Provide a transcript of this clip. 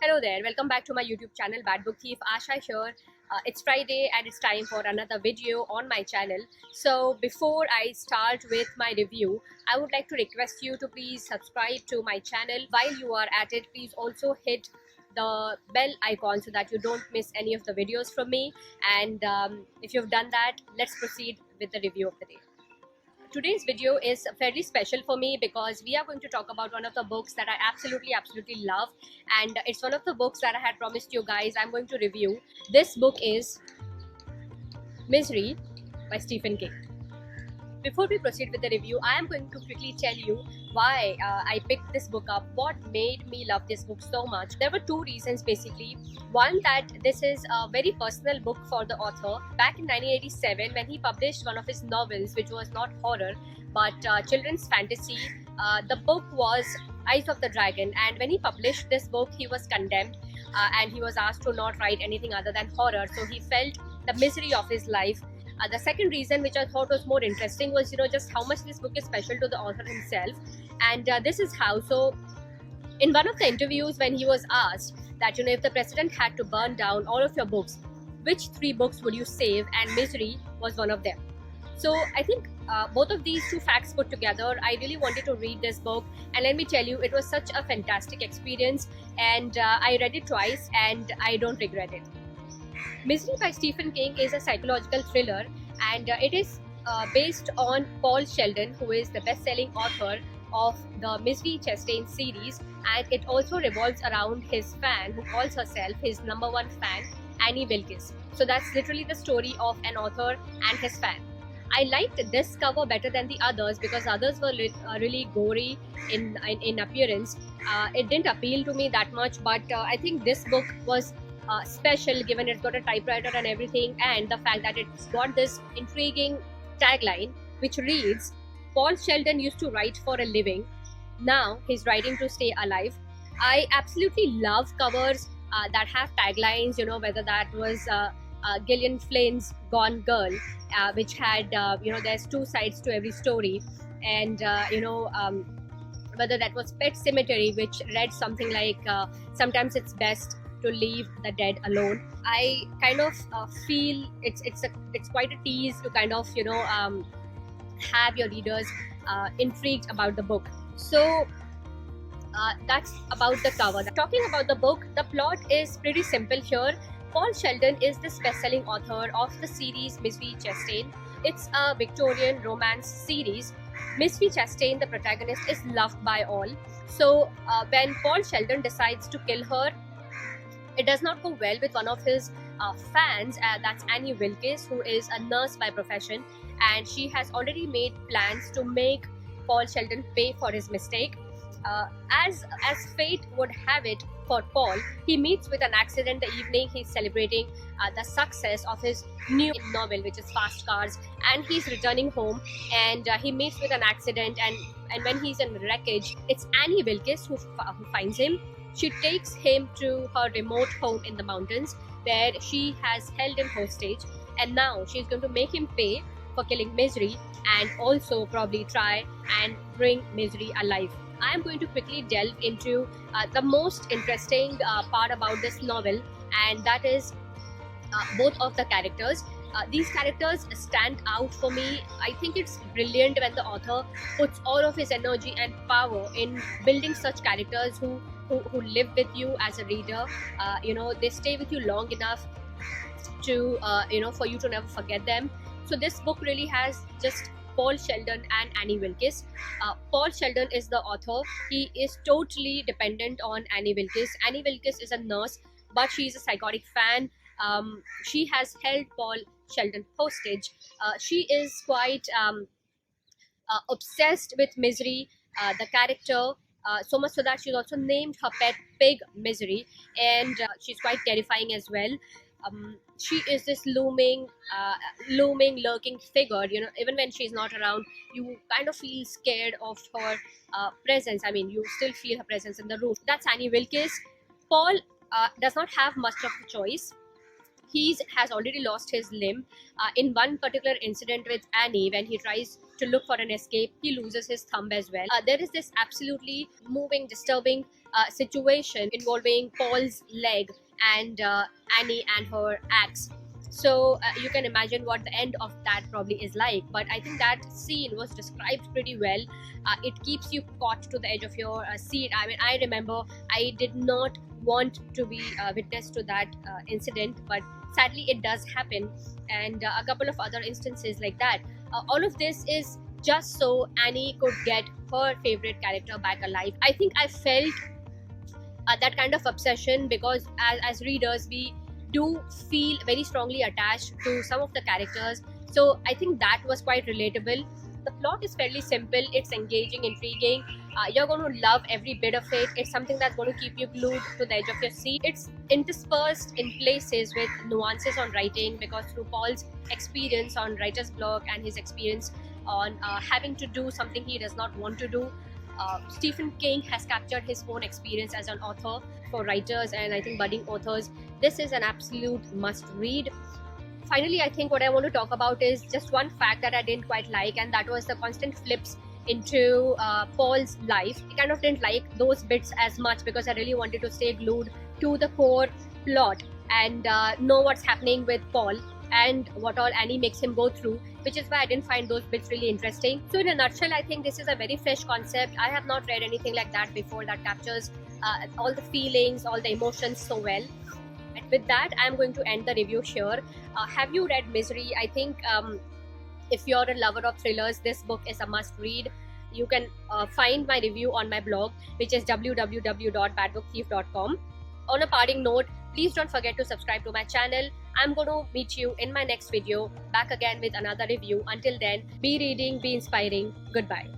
Hello there, welcome back to my YouTube channel Badbookthief. Asha here. It's Friday and it's time for another video on my channel. So before I start with my review, I would like to request you to please subscribe to my channel. While you are at it, please also hit the bell icon so that you don't miss any of the videos from me. And if you've done that, let's proceed with the review of the day. Today's video is fairly special for me because we are going to talk about one of the books that I absolutely love, and it's one of the books that I had promised you guys I'm going to review. This book is Misery by Stephen King. Before we proceed with the review, I am going to quickly tell you why I picked this book up, what made me love this book so much. There were two reasons basically. One, that this is a very personal book for the author. Back in 1987, when he published one of his novels, which was not horror but children's fantasy, the book was Eyes of the Dragon, and when he published this book, he was condemned and he was asked to not write anything other than horror, so he felt the misery of his life. The second reason, which I thought was more interesting, was just how much this book is special to the author himself, and this is how. So in one of the interviews, when he was asked that if the president had to burn down all of your books, which three books would you save, and Misery was one of them. So I think both of these two facts put together, I really wanted to read this book, and let me tell you, it was such a fantastic experience, and I read it twice and I don't regret it. Misery by Stephen King is a psychological thriller, and it is based on Paul Sheldon, who is the best-selling author of the Misery Chastain series, and it also revolves around his fan, who calls herself his number one fan, Annie Wilkis. So that's literally the story of an author and his fan. I liked this cover better than the others because others were really gory in appearance. It didn't appeal to me that much, but I think this book was special, given it's got a typewriter and everything, and the fact that it's got this intriguing tagline which reads, Paul Sheldon used to write for a living, now he's writing to stay alive. I absolutely love covers that have taglines, whether that was Gillian Flynn's Gone Girl, which had there's two sides to every story, and whether that was Pet Cemetery, which read something like sometimes it's best to leave the dead alone. I kind of feel it's quite a tease to kind of have your readers intrigued about the book. So that's about the cover. Talking about the book, the plot is pretty simple here. Paul Sheldon is this best-selling author of the series Misery Chastain. It's a Victorian romance series. Misery Chastain, the protagonist, is loved by all. So when Paul Sheldon decides to kill her, it does not go well with one of his fans, that's Annie Wilkis, who is a nurse by profession, and she has already made plans to make Paul Sheldon pay for his mistake. As fate would have it for Paul, he meets with an accident the evening he's celebrating the success of his new novel, which is Fast Cars, and he's returning home, and he meets with an accident, and when he's in wreckage, it's Annie Wilkis who finds him. She takes him to her remote home in the mountains where she has held him hostage, and now she's going to make him pay for killing Misery and also probably try and bring Misery alive. I am going to quickly delve into the most interesting part about this novel, and that is both of the characters. These characters stand out for me. I think it's brilliant when the author puts all of his energy and power in building such characters who live with you as a reader. They stay with you long enough to for you to never forget them. So this book really has just Paul Sheldon and Annie Wilkis. Paul Sheldon is the author. He is totally dependent on Annie Wilkis. Annie Wilkis is a nurse, but she is a psychotic fan. She has held Paul Sheldon hostage. She is quite obsessed with Misery, the character, so much so that she's also named her pet pig Misery, and she's quite terrifying as well. She is this looming, lurking figure. Even when she's not around, you kind of feel scared of her presence. I mean, you still feel her presence in the room. That's Annie Wilkis. Paul does not have much of a choice. He has already lost his limb. In one particular incident with Annie, when he tries to look for an escape, he loses his thumb as well. There is this absolutely moving, disturbing situation involving Paul's leg and Annie and her axe. So you can imagine what the end of that probably is like. But I think that scene was described pretty well. It keeps you caught to the edge of your seat. I mean, I remember I did not want to be witness to that incident, but sadly it does happen, and a couple of other instances like that. All of this is just so Annie could get her favorite character back alive. I think I felt that kind of obsession because as readers we do feel very strongly attached to some of the characters. So I think that was quite relatable. The plot is fairly simple, it's engaging, intriguing. You're going to love every bit of it. It's something that's going to keep you glued to the edge of your seat. It's interspersed in places with nuances on writing, because through Paul's experience on writer's block and his experience on having to do something he does not want to do, Stephen King has captured his own experience as an author. For writers and I think budding authors, this is an absolute must read. Finally, I think what I want to talk about is just one fact that I didn't quite like, and that was the constant flips into Paul's life. I kind of didn't like those bits as much because I really wanted to stay glued to the core plot and know what's happening with Paul and what all Annie makes him go through, which is why I didn't find those bits really interesting. So in a nutshell, I think this is a very fresh concept. I have not read anything like that before that captures all the feelings, all the emotions so well. And with that, I'm going to end the review here. Have you read Misery? I think if you're a lover of thrillers, this book is a must read. You can find my review on my blog, which is www.badbookthief.com. On a parting note, please don't forget to subscribe to my channel. I'm going to meet you in my next video, back again with another review. Until then, be reading, be inspiring. Goodbye.